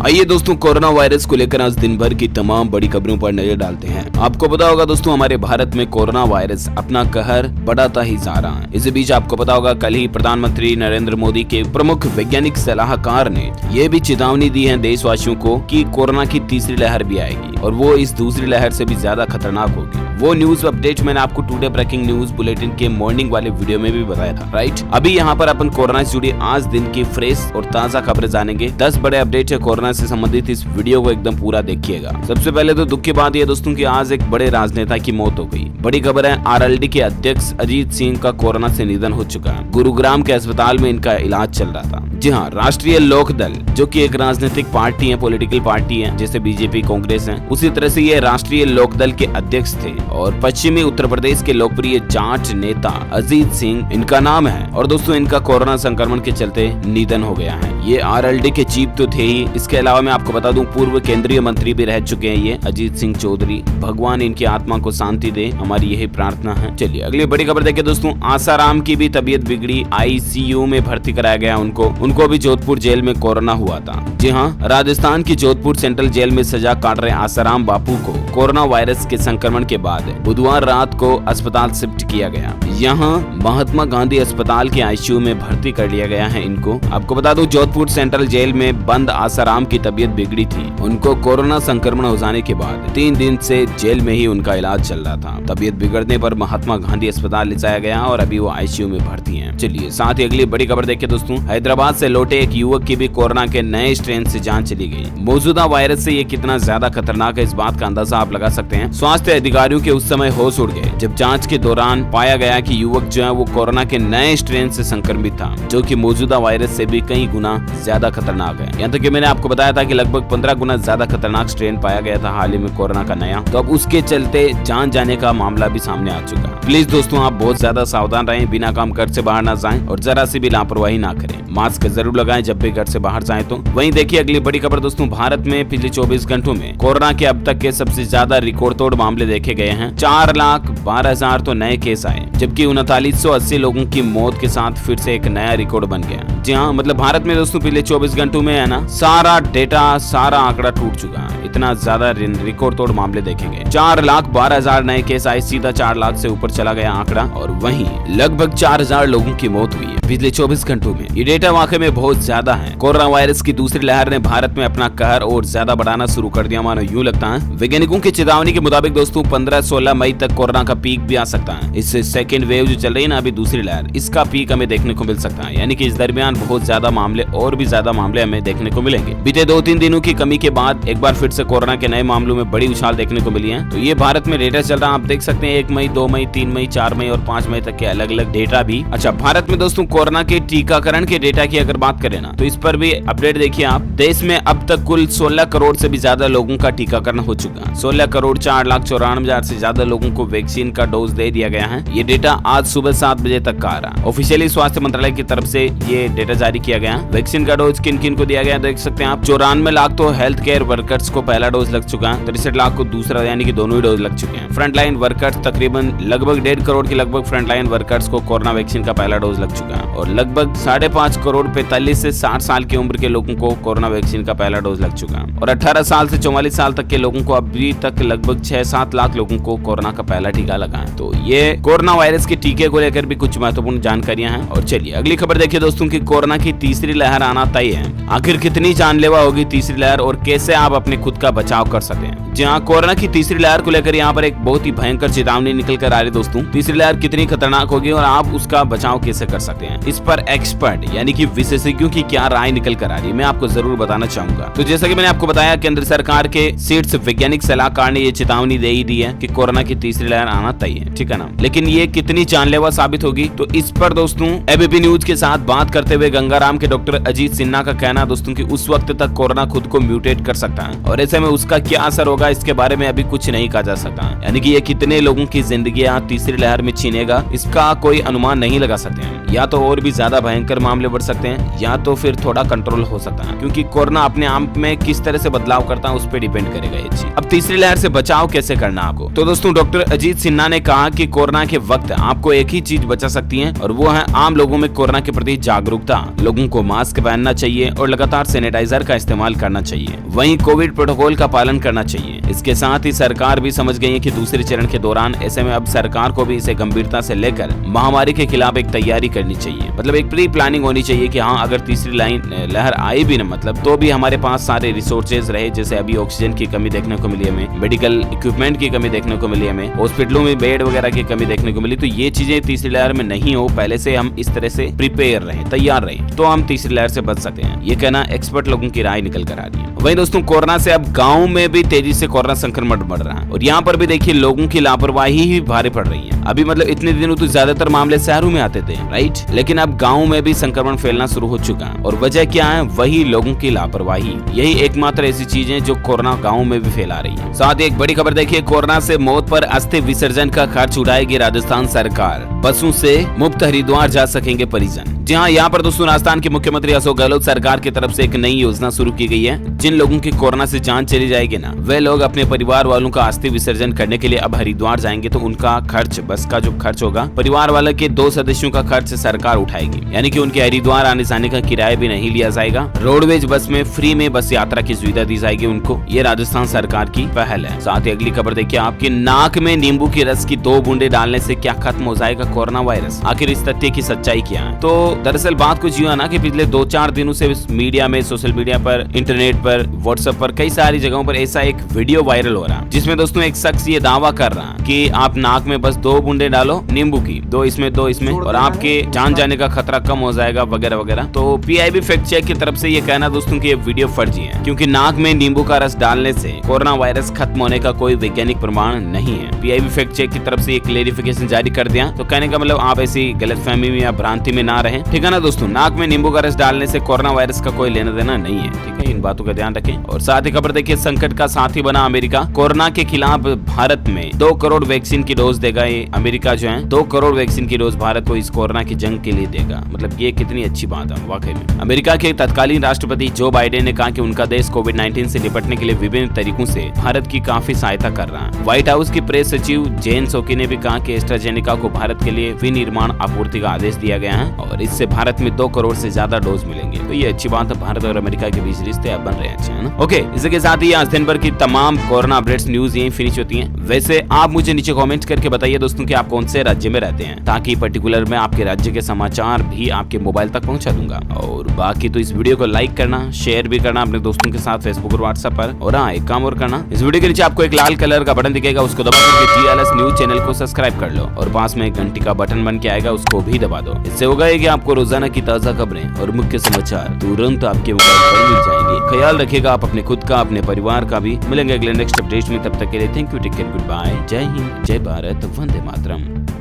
आइए दोस्तों, corona virus को लेकर आज दिन भर की तमाम बड़ी खबरों पर नजर डालते हैं। आपको पता होगा दोस्तों, हमारे भारत में कोरोना वायरस अपना कहर बढ़ाता ही जा रहा है। इसी बीच आपको पता होगा, कल ही प्रधानमंत्री नरेंद्र मोदी के प्रमुख वैज्ञानिक सलाहकार ने यह भी चेतावनी दी है देशवासियों को कि कोरोना की तीसरी लहर भी आएगी और वो इस दूसरी लहर से भी ज्यादा खतरनाक होगी। वो न्यूज अपडेट मैंने आपको टुडे ब्रेकिंग न्यूज बुलेटिन के मॉर्निंग वाले वीडियो में भी बताया था, राइट। अभी यहाँ पर अपन कोरोना से जुड़ी आज दिन की फ्रेश और ताजा खबरें जानेंगे। 10 बड़े अपडेट है कोरोना से संबंधित, इस वीडियो को एकदम पूरा देखिएगा। सबसे पहले तो दुख की बात यह दोस्तों कि आज एक बड़े राजनेता की मौत हो गई। बड़ी खबर है, आरएलडी के अध्यक्ष अजीत सिंह का कोरोना से निधन हो चुका है। गुरुग्राम के अस्पताल में इनका इलाज चल रहा था। जी हाँ, राष्ट्रीय लोक दल जो कि एक राजनीतिक पार्टी है, पॉलिटिकल पार्टी है, जैसे बीजेपी कांग्रेस है, उसी तरह से ये राष्ट्रीय लोक दल के अध्यक्ष थे और पश्चिमी उत्तर प्रदेश के लोकप्रिय जाट नेता अजीत सिंह इनका नाम है। और दोस्तों, इनका कोरोना संक्रमण के चलते निधन हो गया है। ये आरएलडी के चीफ तो थे ही, इसके अलावा मैं आपको बता दूं पूर्व केंद्रीय मंत्री भी रह चुके हैं ये अजीत सिंह चौधरी। भगवान इनकी आत्मा को शांति दे, हमारी यही प्रार्थना है। चलिए अगली बड़ी खबर देखिए दोस्तों, आसाराम की भी तबीयत बिगड़ी, आईसीयू में भर्ती कराया गया उनको भी जोधपुर जेल में कोरोना हुआ था। जी हाँ, राजस्थान की जोधपुर सेंट्रल जेल में सजा काट रहे आसाराम बापू को कोरोना वायरस के संक्रमण के बाद बुधवार रात को अस्पताल शिफ्ट किया गया। यहाँ महात्मा गांधी अस्पताल के आईसीयू में भर्ती कर लिया गया है इनको। आपको बता दूं, जोधपुर सेंट्रल जेल में बंद आसाराम की तबीयत बिगड़ी थी। उनको कोरोना संक्रमण हो जाने के बाद 3 दिन से जेल में ही उनका इलाज चल रहा था। तबीयत बिगड़ने पर महात्मा गांधी अस्पताल ले जाया गया और अभी वो आईसीयू में भर्ती हैं। चलिए साथ ही अगली बड़ी खबर देखिए दोस्तों, हैदराबाद से लौटे एक युवक की भी कोरोना के नए स्ट्रेन से जान चली गई। मौजूदा वायरस से ये कितना ज्यादा खतरनाक है, इस बात का अंदाजा आप लगा सकते हैं। स्वास्थ्य अधिकारियों के उस समय होश उड़ गए जब जांच के दौरान पाया गया कि युवक जो है वो कोरोना के नए स्ट्रेन से संक्रमित था, जो कि मौजूदा वायरस से भी कई गुना ज्यादा खतरनाक है। यहाँ तक कि मैंने आपको बताया था कि लगभग 15 गुना ज्यादा खतरनाक स्ट्रेन पाया गया था हाल ही में कोरोना का नया। तो अब उसके चलते जान जाने का मामला भी सामने आ चुका है। प्लीज दोस्तों, आप बहुत ज्यादा सावधान रहें, बिना काम घर से बाहर ना जाएं और जरा सी भी लापरवाही ना करें। मास्क जरूर लगाएं जब भी घर से बाहर जाएं। तो वहीं देखिए अगली बड़ी खबर दोस्तों, भारत में पिछले 24 घंटों में कोरोना के अब तक के सबसे ज्यादा रिकॉर्ड तोड़ मामले देखे गए हैं। 4,12,000 तो नए केस आए, जबकि 3980 लोगों की मौत के साथ फिर से एक नया रिकॉर्ड बन गया। जी हाँ, मतलब भारत में दोस्तों पिछले 24 घंटों में है ना, सारा डेटा, सारा आंकड़ा टूट चुका है। इतना ज्यादा रिकॉर्ड तोड़ मामले देखे गए। 4,12,000 नए केस आए, सीधा 4 लाख से ऊपर चला गया आंकड़ा और वहीं लगभग 4000 लोगों की मौत हुई है पिछले 24 घंटों में। ये डेटा वाकई में बहुत ज्यादा है। कोरोना वायरस की दूसरी लहर ने भारत में अपना कहर और ज्यादा बढ़ाना शुरू कर दिया, मानो यूं लगता है। वैज्ञानिकों की चेतावनी के मुताबिक दोस्तों 15-16 मई तक कोरोना का पीक भी आ सकता है। इससे सेकेंड वेव जो चल रही है ना अभी दूसरी लहर, इसका पीक हमें देखने को मिल सकता है। यानी कि इस दरमियान बहुत ज्यादा मामले और भी ज्यादा मामले हमें देखने को मिलेंगे। बीते 2-3 दिनों की कमी के बाद एक बार फिर से कोरोना के नए मामलों में बड़ी उछाल देखने को मिली है। तो ये भारत में डेटा चल रहा है, आप देख सकते हैं 1 मई, 2 मई, 3 मई, 4 मई और 5 मई तक के अलग अलग डेटा भी। अच्छा, भारत में दोस्तों कोरोना के टीकाकरण के डेटा की अगर बात करें ना, तो इस पर भी अपडेट देखिए आप। देश में अब तक कुल 16 करोड़ से भी ज्यादा लोगों का टीकाकरण हो चुका है। 16 करोड़ 4,94,000 से ज्यादा लोगों को वैक्सीन का डोज दे दिया गया है। ये डेटा आज सुबह 7 बजे तक का आ रहा। ऑफिशियली स्वास्थ्य मंत्रालय की तरफ से ये डेटा जारी किया गया। वैक्सीन का डोज किन किन को दिया गया देख सकते हैं आप। 94 लाख तो हेल्थ केयर वर्कर्स को पहला डोज लग चुका है, 63 लाख को दूसरा, यानी कि दोनों ही डोज लग चुके हैं। फ्रंटलाइन वर्कर्स तकरीबन लगभग 1.5 करोड़ के लगभग फ्रंटलाइन वर्कर्स को कोरोना वैक्सीन का पहला डोज लग चुका है और लगभग 5.5 करोड़ 45 से 60 साल की उम्र के लोगों को कोरोना वैक्सीन का पहला डोज लग चुका है और 18 साल से 44 साल तक के लोगों को अभी तक लगभग 6-7 लाख लोगों को कोरोना का पहला टीका लगा है। तो ये कोरोना वायरस के टीके को लेकर भी कुछ महत्वपूर्ण जानकारियां हैं। और चलिए अगली खबर देखिए दोस्तों कि कोरोना की तीसरी लहर आना तय है। आखिर कितनी जानलेवा होगी तीसरी लहर और कैसे आप अपने खुद का बचाव कर सकते हैं। जहां कोरोना की तीसरी लहर को लेकर यहाँ पर एक बहुत ही भयंकर चेतावनी निकल कर आ रही दोस्तों। तीसरी लहर कितनी खतरनाक होगी और आप उसका बचाव कैसे कर सकते हैं, इस पर एक्सपर्ट यानी कि विशेषज्ञों की क्या राय निकल कर आ रही है, मैं आपको जरूर बताना चाहूंगा। तो जैसा कि मैंने आपको बताया, केंद्र सरकार के शीर्ष वैज्ञानिक सलाहकार ने ये चेतावनी दे ही दी है कि कोरोना की तीसरी लहर आना तय है, ठीक है ना। लेकिन ये कितनी जानलेवा साबित होगी, तो इस पर दोस्तों एबीपी न्यूज के साथ बात करते हुए गंगाराम के डॉक्टर अजीत सिन्हा का कहना दोस्तों कि उस वक्त तक कोरोना खुद को म्यूटेट कर सकता है और ऐसे में उसका क्या असर होगा इसके बारे में अभी कुछ नहीं कहा जा सकता। यानी कि ये कितने लोगों की जिंदगी तीसरी लहर में छीनेगा, इसका कोई अनुमान नहीं लगा सकते हैं। या तो और भी ज्यादा भयंकर मामले बढ़ सकते हैं या तो फिर थोड़ा कंट्रोल हो सकता है, क्योंकि कोरोना अपने आप में किस तरह से बदलाव करता है उस पर डिपेंड करेगा ये चीज। अब तीसरी लहर से बचाव कैसे करना आपको, तो दोस्तों डॉक्टर अजीत सिन्हा ने कहा कि कोरोना के वक्त आपको एक ही चीज बचा सकती है और वो है आम लोगों में कोरोना के प्रति जागरूकता। लोगों को मास्क पहनना चाहिए और लगातार सैनिटाइजर का इस्तेमाल करना चाहिए। वहीं कोविड प्रोटोकॉल का पालन करना चाहिए। इसके साथ ही सरकार भी समझ गई है कि दूसरे चरण के दौरान ऐसे में अब सरकार को भी इसे गंभीरता से लेकर महामारी के खिलाफ एक तैयारी करनी चाहिए। मतलब एक प्री प्लानिंग होनी चाहिए कि हाँ अगर तीसरी लहर आई भी ना मतलब तो भी हमारे पास सारे रिसोर्सेज रहे। जैसे अभी ऑक्सीजन की कमी देखने को मिली हमें, मेडिकल इक्विपमेंट की कमी देखने को मिली हमें, हॉस्पिटलों में बेड वगैरह की कमी देखने को मिली। तो ये चीजें तीसरी लहर में नहीं हो, पहले से हम इस तरह से प्रिपेयर रहे, तैयार रहे, तो हम तीसरी लहर से बच सकते हैं। ये कहना एक्सपर्ट लोगों की राय निकल कर आ रही है। वहीं दोस्तों कोरोना से अब गाँव में भी तेजी से कोरोना संक्रमण बढ़ रहा है और यहाँ पर भी देखिए लोगों की लापरवाही ही भारी पड़ रही है। अभी मतलब इतने दिनों तो ज्यादातर मामले शहरों में आते थे, राइट, लेकिन अब गाँव में भी संक्रमण फैलना शुरू हो चुका है और वजह क्या है, वही लोगों की लापरवाही। यही एकमात्र ऐसी चीज है जो कोरोना गाँव में भी फैला रही है। साथ ही एक बड़ी खबर देखिए, कोरोना से मौत पर अस्थि विसर्जन का खर्च उठाएगी राजस्थान सरकार। बसों से मुफ्त हरिद्वार जा सकेंगे परिजन। जी हाँ, यहाँ पर दोस्तों राजस्थान के मुख्यमंत्री अशोक गहलोत सरकार की तरफ से एक नई योजना शुरू की गई है। जिन लोगों की कोरोना से जान चली जाएगी ना, वे लोग अपने परिवार वालों का अस्थि विसर्जन करने के लिए अब हरिद्वार जाएंगे तो उनका खर्च, बस का जो खर्च होगा, परिवार वाले के 2 सदस्यों का खर्च सरकार उठाएगी। यानी कि उनके हरिद्वार आने जाने का किराया भी नहीं लिया जाएगा। रोडवेज बस में फ्री में बस यात्रा की सुविधा दी जाएगी उनको। ये राजस्थान सरकार की पहल है। साथ ही अगली खबर देखिए, आपकी नाक में नींबू के रस की 2 बूंदे डालने से क्या खत्म हो जाएगा कोरोना वायरस? आखिर इस तथ्य की सच्चाई क्या है? तो दरअसल बात कुछ यूं है ना कि पिछले 2-4 दिनों से मीडिया में, सोशल मीडिया पर, इंटरनेट पर, व्हाट्सएप पर, कई सारी जगहों पर ऐसा एक वीडियो वायरल हो रहा है जिसमें दोस्तों एक शख्स ये दावा कर रहा है कि आप नाक में बस 2 बूंदे डालो नींबू की, 2 इसमें और आपके जान जाने का खतरा कम हो जाएगा वगैरह वगैरह। तो पीआईबी फैक्ट चेक की तरफ से ये कहना दोस्तों कि ये वीडियो फर्जी है, क्योंकि नाक में नींबू का रस डालने से कोरोना वायरस खत्म होने का कोई वैज्ञानिक प्रमाण नहीं है। पीआईबी फैक्ट चेक की तरफ से ये क्लेरिफिकेशन जारी कर दिया। तो कहने का मतलब आप ऐसी गलतफहमी में या भ्रांति में ना रहें, ठीक है ना दोस्तों। नाक में नींबू का रस डालने से कोरोना वायरस का कोई लेना देना नहीं है, ठीक है। इन बातों का ध्यान रखें। और साथ ही खबर देखिए, संकट का साथी बना अमेरिका। कोरोना के खिलाफ भारत में 2 करोड़ वैक्सीन की डोज देगा ये अमेरिका जो है। 2 करोड़ वैक्सीन की डोज भारत को इस कोरोना की जंग के लिए देगा। मतलब ये कितनी अच्छी बात है वाकई में। अमेरिका के तत्कालीन राष्ट्रपति जो बाइडेन ने कहा कि उनका देश कोविड-19 से निपटने के लिए विभिन्न तरीकों से भारत की काफी सहायता कर रहा है। व्हाइट हाउस की प्रेस सचिव जेन सोकी ने भी कहा कि एस्ट्राजेनेका को भारत के लिए विनिर्माण आपूर्ति का आदेश दिया गया है और इससे भारत में 2 करोड़ से ज्यादा डोज मिलेंगे। तो ये अच्छी बात है, भारत और अमेरिका के बीच रिश्ते अब बन रहे हैं अच्छे, है ना। ओके, इसी के साथ ही आज दिन भर की तमाम कोरोना अपडेट्स न्यूज यही फिनिश होती हैं। वैसे आप मुझे नीचे कमेंट करके बताइए दोस्तों कि आप कौन से राज्य में रहते हैं, ताकि पर्टिकुलर मैं आपके राज्य के समाचार भी आपके मोबाइल तक पहुंचा दूंगा। और बाकी तो इस वीडियो को लाइक करना, शेयर भी करना अपने दोस्तों के साथ फेसबुक और व्हाट्सएप पर। और हाँ, एक काम और करना, इस वीडियो के नीचे आपको एक लाल कलर का बटन दिखेगा, उसको दबा करके GLS न्यूज चैनल को सब्सक्राइब कर लो और पास में एक घंटी का बटन बन के आएगा, उसको भी दबा दो। इससे होगा कि आपको रोजाना की ताजा खबरें और मुख्य समाचार तुरंत आपके मोबाइल पर मिल जाएंगे। ख्याल रखिएगा आप अपने खुद का, अपने परिवार का भी। मिलेंगे अगले नेक्स्ट अपडेट में, तब तक के लिए thank you, take care, good bye, Jai Hind, जय भारत, वंदे मातरम।